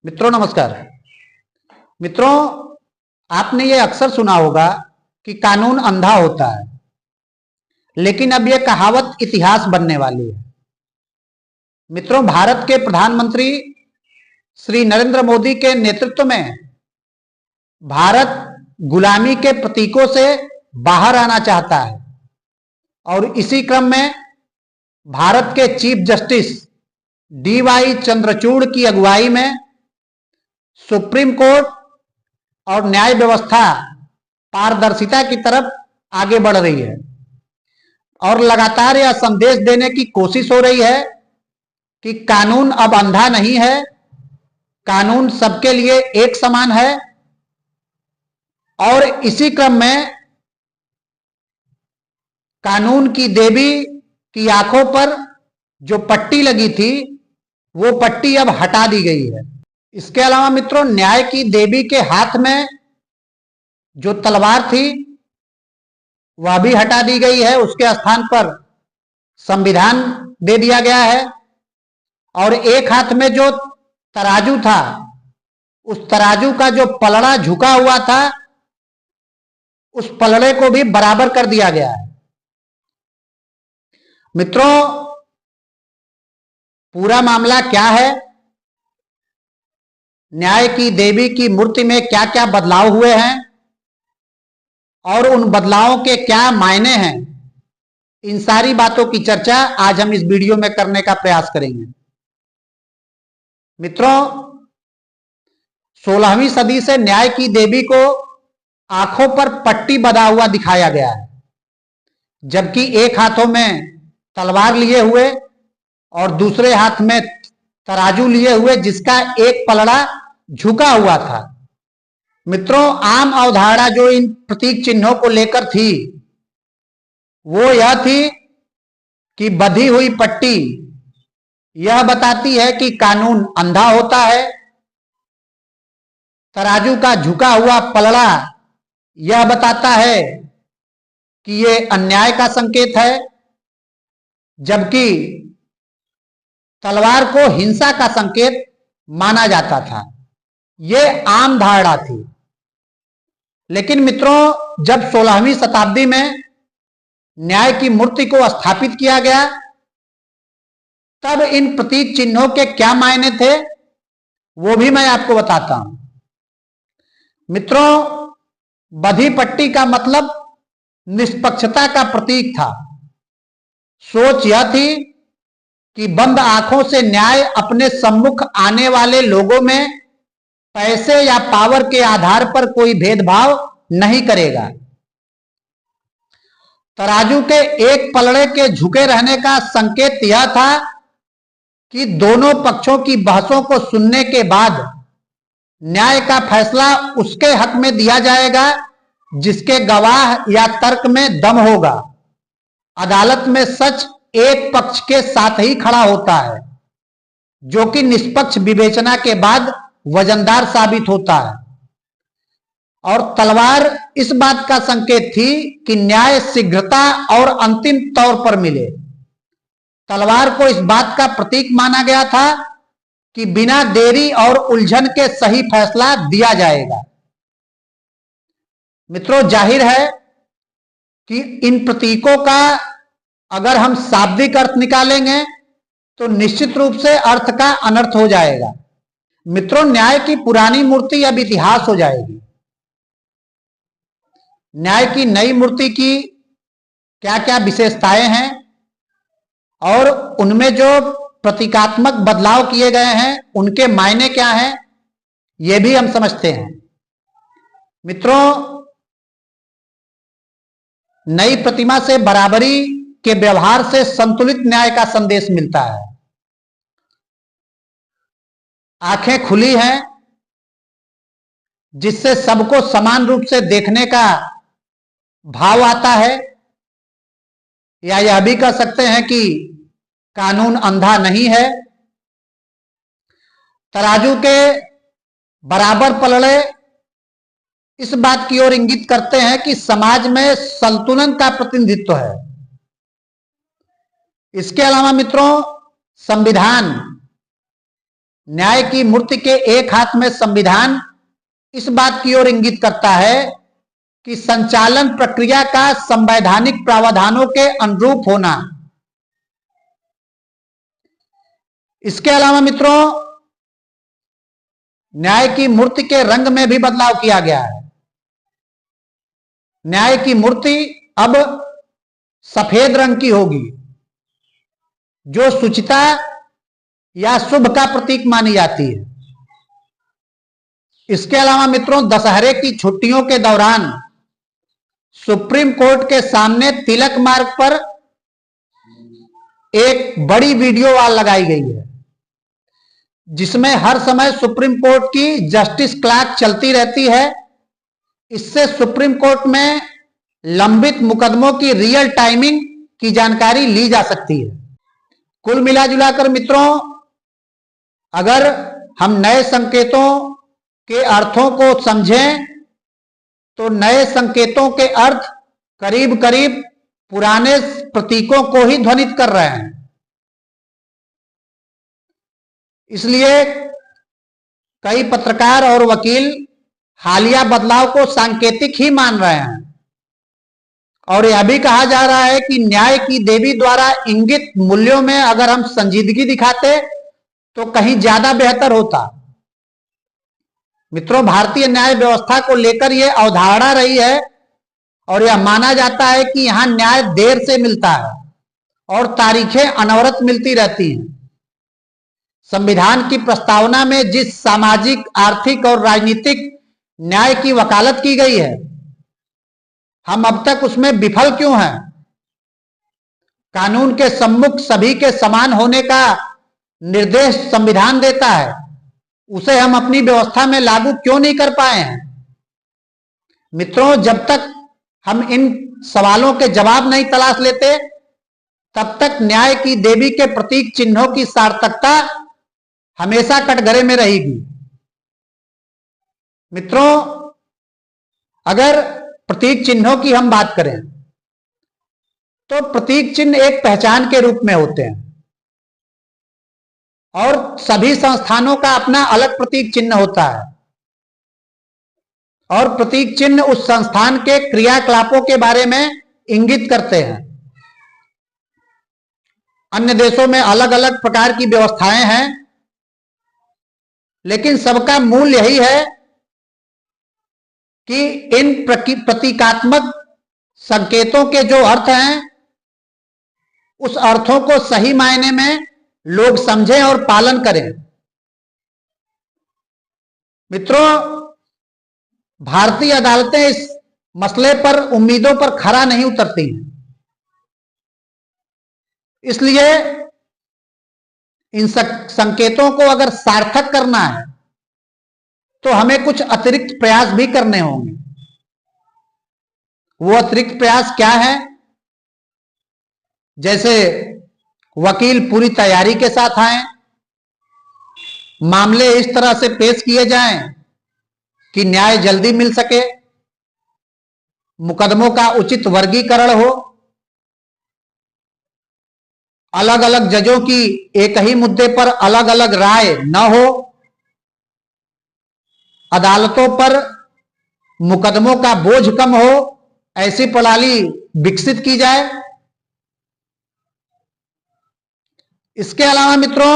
मित्रों नमस्कार। मित्रों, आपने ये अक्सर सुना होगा कि कानून अंधा होता है, लेकिन अब यह कहावत इतिहास बनने वाली है। मित्रों, भारत के प्रधानमंत्री श्री नरेंद्र मोदी के नेतृत्व में भारत गुलामी के प्रतीकों से बाहर आना चाहता है और इसी क्रम में भारत के चीफ जस्टिस डी.वाई. चंद्रचूड़ की अगुवाई में सुप्रीम कोर्ट और न्याय व्यवस्था पारदर्शिता की तरफ आगे बढ़ रही है और लगातार यह संदेश देने की कोशिश हो रही है कि कानून अब अंधा नहीं है, कानून सबके लिए एक समान है। और इसी क्रम में कानून की देवी की आंखों पर जो पट्टी लगी थी वो पट्टी अब हटा दी गई है। इसके अलावा मित्रों, न्याय की देवी के हाथ में जो तलवार थी वह भी हटा दी गई है, उसके स्थान पर संविधान दे दिया गया है और एक हाथ में जो तराजू था उस तराजू का जो पलड़ा झुका हुआ था उस पलड़े को भी बराबर कर दिया गया है। मित्रों, पूरा मामला क्या है, न्याय की देवी की मूर्ति में क्या क्या बदलाव हुए हैं और उन बदलावों के क्या मायने हैं, इन सारी बातों की चर्चा आज हम इस वीडियो में करने का प्रयास करेंगे। मित्रों, 16वीं सदी से न्याय की देवी को आंखों पर पट्टी बंधा हुआ दिखाया गया है, जबकि एक हाथों में तलवार लिए हुए और दूसरे हाथ में तराजू लिए हुए जिसका एक पलड़ा झुका हुआ था। मित्रों, आम अवधारणा जो इन प्रतीक चिन्हों को लेकर थी वो यह थी कि बंधी हुई पट्टी यह बताती है कि कानून अंधा होता है, तराजू का झुका हुआ पलड़ा यह बताता है कि ये अन्याय का संकेत है, जबकि तलवार को हिंसा का संकेत माना जाता था। यह आम धारणा थी। लेकिन मित्रों, जब 16वीं शताब्दी में न्याय की मूर्ति को स्थापित किया गया तब इन प्रतीक चिन्हों के क्या मायने थे वो भी मैं आपको बताता हूं। मित्रों, बंधी पट्टी का मतलब निष्पक्षता का प्रतीक था। सोच यह थी कि बंद आंखों से न्याय अपने सम्मुख आने वाले लोगों में पैसे या पावर के आधार पर कोई भेदभाव नहीं करेगा। तराजू के एक पलड़े के झुके रहने का संकेत यह था कि दोनों पक्षों की बहसों को सुनने के बाद न्याय का फैसला उसके हक में दिया जाएगा जिसके गवाह या तर्क में दम होगा। अदालत में सच एक पक्ष के साथ ही खड़ा होता है, जो कि निष्पक्ष विवेचना के बाद वजनदार साबित होता है। और तलवार इस बात का संकेत थी कि न्याय शीघ्रता और अंतिम तौर पर मिले। तलवार को इस बात का प्रतीक माना गया था कि बिना देरी और उलझन के सही फैसला दिया जाएगा। मित्रों, जाहिर है कि इन प्रतीकों का अगर हम शाब्दिक अर्थ निकालेंगे तो निश्चित रूप से अर्थ का अनर्थ हो जाएगा। मित्रों, न्याय की पुरानी मूर्ति अब इतिहास हो जाएगी। न्याय की नई मूर्ति की क्या क्या विशेषताएं हैं और उनमें जो प्रतीकात्मक बदलाव किए गए हैं उनके मायने क्या हैं, ये भी हम समझते हैं। मित्रों, नई प्रतिमा से बराबरी के व्यवहार से संतुलित न्याय का संदेश मिलता है। आंखें खुली हैं जिससे सबको समान रूप से देखने का भाव आता है, या यह भी कह सकते हैं कि कानून अंधा नहीं है। तराजू के बराबर पलड़े इस बात की ओर इंगित करते हैं कि समाज में संतुलन का प्रतिनिधित्व है। इसके अलावा मित्रों, संविधान न्याय की मूर्ति के एक हाथ में संविधान इस बात की ओर इंगित करता है कि संचालन प्रक्रिया का संवैधानिक प्रावधानों के अनुरूप होना। इसके अलावा मित्रों, न्याय की मूर्ति के रंग में भी बदलाव किया गया है। न्याय की मूर्ति अब सफेद रंग की होगी, जो शुचिता या शुभ का प्रतीक मानी जाती है। इसके अलावा मित्रों, दशहरे की छुट्टियों के दौरान सुप्रीम कोर्ट के सामने तिलक मार्ग पर एक बड़ी वीडियो वॉल लगाई गई है, जिसमें हर समय सुप्रीम कोर्ट की जस्टिस क्लॉक चलती रहती है। इससे सुप्रीम कोर्ट में लंबित मुकदमों की रियल टाइमिंग की जानकारी ली जा सकती है। कुल मिलाजुलाकर मित्रों, अगर हम नए संकेतों के अर्थों को समझें तो नए संकेतों के अर्थ करीब करीब पुराने प्रतीकों को ही ध्वनित कर रहे हैं। इसलिए कई पत्रकार और वकील हालिया बदलाव को सांकेतिक ही मान रहे हैं और यह भी कहा जा रहा है कि न्याय की देवी द्वारा इंगित मूल्यों में अगर हम संजीदगी दिखाते तो कहीं ज्यादा बेहतर होता। मित्रों, भारतीय न्याय व्यवस्था को लेकर यह अवधारणा रही है और यह माना जाता है कि यहां न्याय देर से मिलता है और तारीखें अनवरत मिलती रहती हैं। संविधान की प्रस्तावना में जिस सामाजिक, आर्थिक और राजनीतिक न्याय की वकालत की गई है, हम अब तक उसमें विफल क्यों हैं? कानून के सम्मुख सभी के समान होने का निर्देश संविधान देता है, उसे हम अपनी व्यवस्था में लागू क्यों नहीं कर पाए हैं? मित्रों, जब तक हम इन सवालों के जवाब नहीं तलाश लेते, तब तक न्याय की देवी के प्रतीक चिन्हों की सार्थकता हमेशा कटघरे में रहेगी। मित्रों, अगर प्रतीक चिन्हों की हम बात करें तो प्रतीक चिन्ह एक पहचान के रूप में होते हैं और सभी संस्थानों का अपना अलग प्रतीक चिन्ह होता है और प्रतीक चिन्ह उस संस्थान के क्रियाकलापों के बारे में इंगित करते हैं। अन्य देशों में अलग अलग प्रकार की व्यवस्थाएं हैं, लेकिन सबका मूल यही है कि इन प्रतीकात्मक संकेतों के जो अर्थ हैं, उस अर्थों को सही मायने में लोग समझें और पालन करें। मित्रों, भारतीय अदालतें इस मसले पर उम्मीदों पर खरा नहीं उतरती हैं। इसलिए इन संकेतों को अगर सार्थक करना है तो हमें कुछ अतिरिक्त प्रयास भी करने होंगे। वो अतिरिक्त प्रयास क्या है? जैसे वकील पूरी तैयारी के साथ आए, मामले इस तरह से पेश किए जाएं कि न्याय जल्दी मिल सके, मुकदमों का उचित वर्गीकरण हो, अलग अलग जजों की एक ही मुद्दे पर अलग अलग राय न हो, अदालतों पर मुकदमों का बोझ कम हो, ऐसी प्रणाली विकसित की जाए। इसके अलावा मित्रों,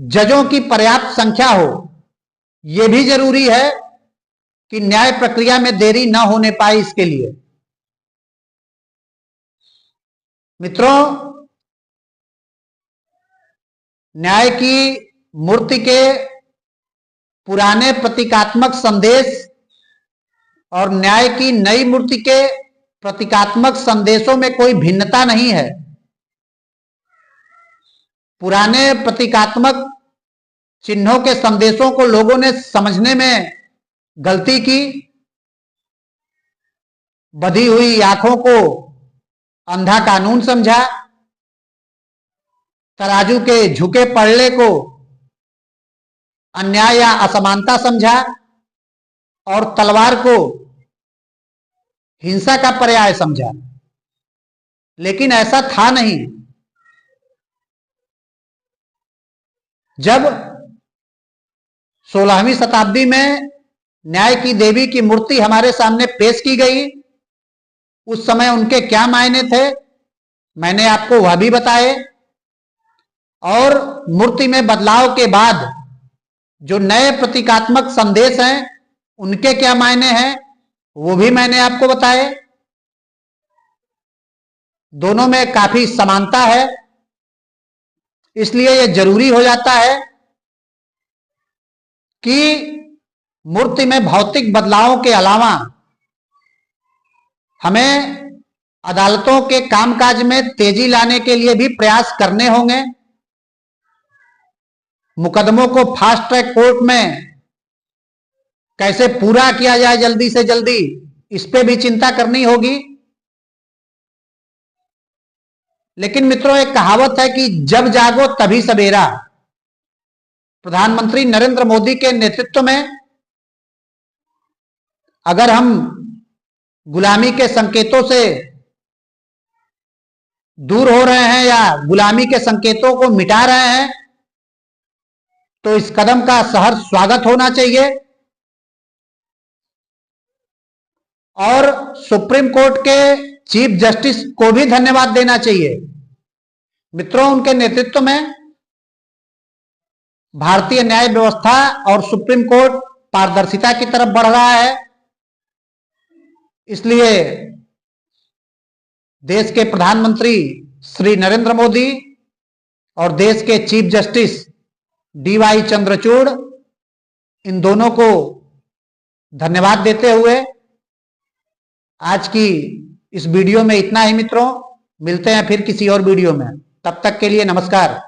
जजों की पर्याप्त संख्या हो, यह भी जरूरी है कि न्याय प्रक्रिया में देरी न होने पाए। इसके लिए मित्रों, न्याय की मूर्ति के पुराने प्रतीकात्मक संदेश और न्याय की नई मूर्ति के प्रतीकात्मक संदेशों में कोई भिन्नता नहीं है। पुराने प्रतीकात्मक चिन्हों के संदेशों को लोगों ने समझने में गलती की, बधी हुई आंखों को अंधा कानून समझा, तराजू के झुके पड़ले को अन्याय या असमानता समझा और तलवार को हिंसा का पर्याय समझा। लेकिन ऐसा था नहीं। जब 16वीं शताब्दी में न्याय की देवी की मूर्ति हमारे सामने पेश की गई। उस समय उनके क्या मायने थे, मैंने आपको वह भी बताए। और मूर्ति में बदलाव के बाद जो नए प्रतीकात्मक संदेश हैं उनके क्या मायने हैं वो भी मैंने आपको बताए। दोनों में काफी समानता है, इसलिए यह जरूरी हो जाता है कि मूर्ति में भौतिक बदलावों के अलावा हमें अदालतों के कामकाज में तेजी लाने के लिए भी प्रयास करने होंगे। मुकदमों को फास्ट ट्रैक कोर्ट में कैसे पूरा किया जाए जल्दी से जल्दी, इस पे भी चिंता करनी होगी। लेकिन मित्रों, एक कहावत है कि जब जागो तभी सवेरा। प्रधानमंत्री नरेंद्र मोदी के नेतृत्व में अगर हम गुलामी के संकेतों से दूर हो रहे हैं या गुलामी के संकेतों को मिटा रहे हैं तो इस कदम का सहर्ष स्वागत होना चाहिए। और सुप्रीम कोर्ट के चीफ जस्टिस को भी धन्यवाद देना चाहिए। मित्रों, उनके नेतृत्व में भारतीय न्याय व्यवस्था और सुप्रीम कोर्ट पारदर्शिता की तरफ बढ़ रहा है। इसलिए देश के प्रधानमंत्री श्री नरेंद्र मोदी और देश के चीफ जस्टिस DY चंद्रचूड़, इन दोनों को धन्यवाद देते हुए आज की इस वीडियो में इतना ही। मित्रों, मिलते हैं फिर किसी और वीडियो में। तब तक के लिए नमस्कार।